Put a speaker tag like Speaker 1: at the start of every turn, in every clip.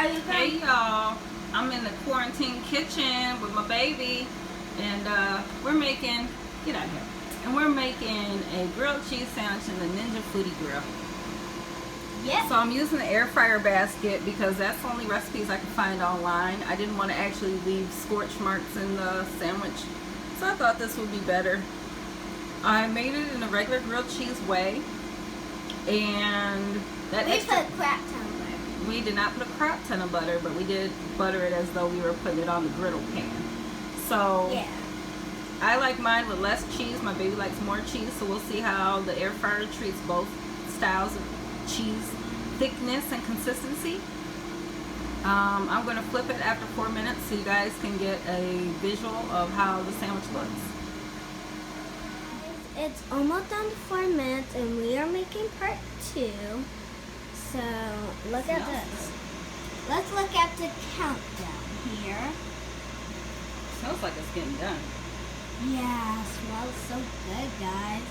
Speaker 1: Hey y'all, I'm in the quarantine kitchen with my baby, and we're making, get out here, and we're making a grilled cheese sandwich in the Ninja Foodi Grill.
Speaker 2: Yeah.
Speaker 1: So I'm using the air fryer basket because that's the only recipes I can find online. I didn't want to actually leave scorch marks in the sandwich, so I thought this would be better. I made it in a regular grilled cheese way, and that
Speaker 2: We
Speaker 1: extra...
Speaker 2: put crap ton of butter.
Speaker 1: We did not put a crap ton of butter, but we did butter it as though we were putting it on the griddle pan. So
Speaker 2: Yeah.
Speaker 1: I like mine with less cheese. My baby likes more cheese, so we'll see how the air fryer treats both styles of cheese thickness and consistency. I'm going to flip it after 4 minutes so you guys can get a visual of how the sandwich looks.
Speaker 2: It's almost done to 4 minutes, and we are making part 2. So look at this. Let's look at the countdown here.
Speaker 1: Smells like it's getting done.
Speaker 2: Yeah, it smells so good, guys.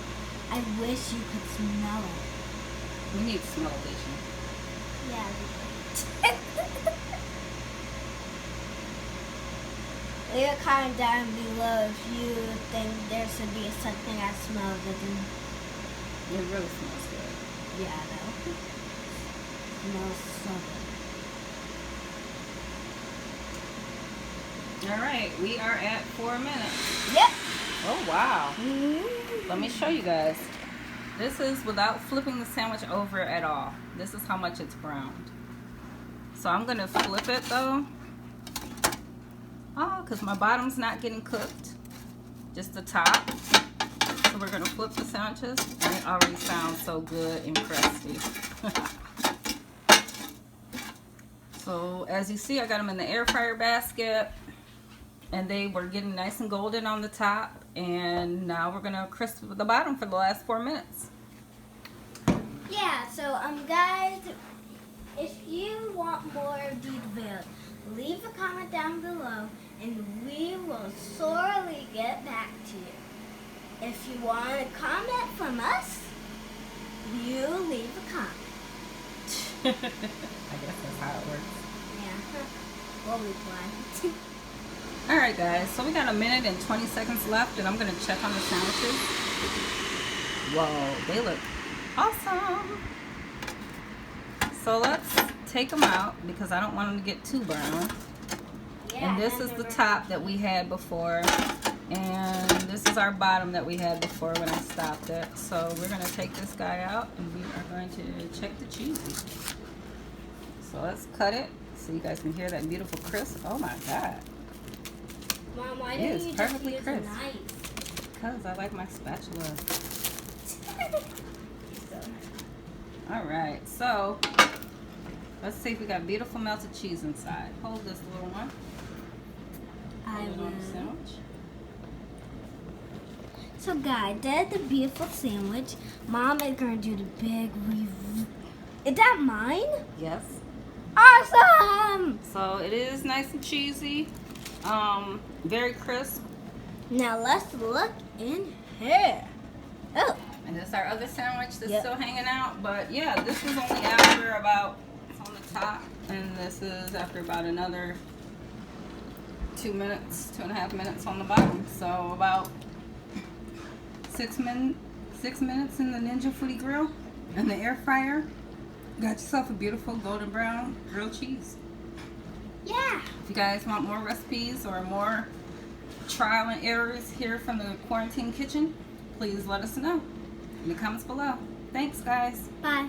Speaker 2: I wish you could smell it.
Speaker 1: We need smell-o-vision.
Speaker 2: Yeah. Leave a comment down below if you think there should be something that smells different.
Speaker 1: It really smells good.
Speaker 2: Yeah, I know. Smells so good.
Speaker 1: Alright, we are at 4 minutes.
Speaker 2: Yep.
Speaker 1: Oh wow. Let me show you guys. This is without flipping the sandwich over at all. This is how much it's browned. So I'm gonna flip it though. Oh, because my bottom's not getting cooked. Just the top. So we're gonna flip the sandwiches. And it already sounds so good and crusty. So as you see, I got them in the air fryer basket. And they were getting nice and golden on the top, and now we're gonna crisp the bottom for the last 4 minutes.
Speaker 2: Yeah, so guys, if you want more of these videos, leave a comment down below and we will surely get back to you. If you want a comment from us, you leave a comment.
Speaker 1: I guess that's how it works.
Speaker 2: Yeah, we'll reply.
Speaker 1: Alright guys, so we got 1 minute and 20 seconds left, and I'm gonna check on the sandwiches. Whoa, they look awesome. So let's take them out because I don't want them to get too brown.
Speaker 2: Yeah,
Speaker 1: And this is the top that we had before, and this is our bottom that we had before when I stopped it. So we're gonna take this guy out and we are going to check the cheese. So let's cut it so you guys can hear that beautiful crisp. Oh my god.
Speaker 2: Mom, why
Speaker 1: It
Speaker 2: didn't
Speaker 1: is
Speaker 2: you
Speaker 1: perfectly
Speaker 2: just use a
Speaker 1: crisp.
Speaker 2: knife?
Speaker 1: Because I like my spatula. Alright, so let's see if we got beautiful melted cheese inside. Hold this little one.
Speaker 2: I
Speaker 1: Hold it on the
Speaker 2: will.
Speaker 1: sandwich.
Speaker 2: So guys, that's the beautiful sandwich. Mom is gonna do the big review. Is that mine?
Speaker 1: Yes.
Speaker 2: Awesome!
Speaker 1: So it is nice and cheesy. Very crisp.
Speaker 2: Now let's look in here. Oh,
Speaker 1: And this is our other sandwich that's
Speaker 2: Yep.
Speaker 1: still hanging out. But yeah, this was only after about, it's on the top. And this is after about another 2 minutes, 2.5 minutes on the bottom. So about 6 minutes in the Ninja Foodi Grill and the air fryer. Got yourself a beautiful golden brown grilled cheese.
Speaker 2: yeah.
Speaker 1: If you guys want more recipes or more trial and errors here from the quarantine kitchen, please let us know in the comments below. Thanks, guys.
Speaker 2: Bye.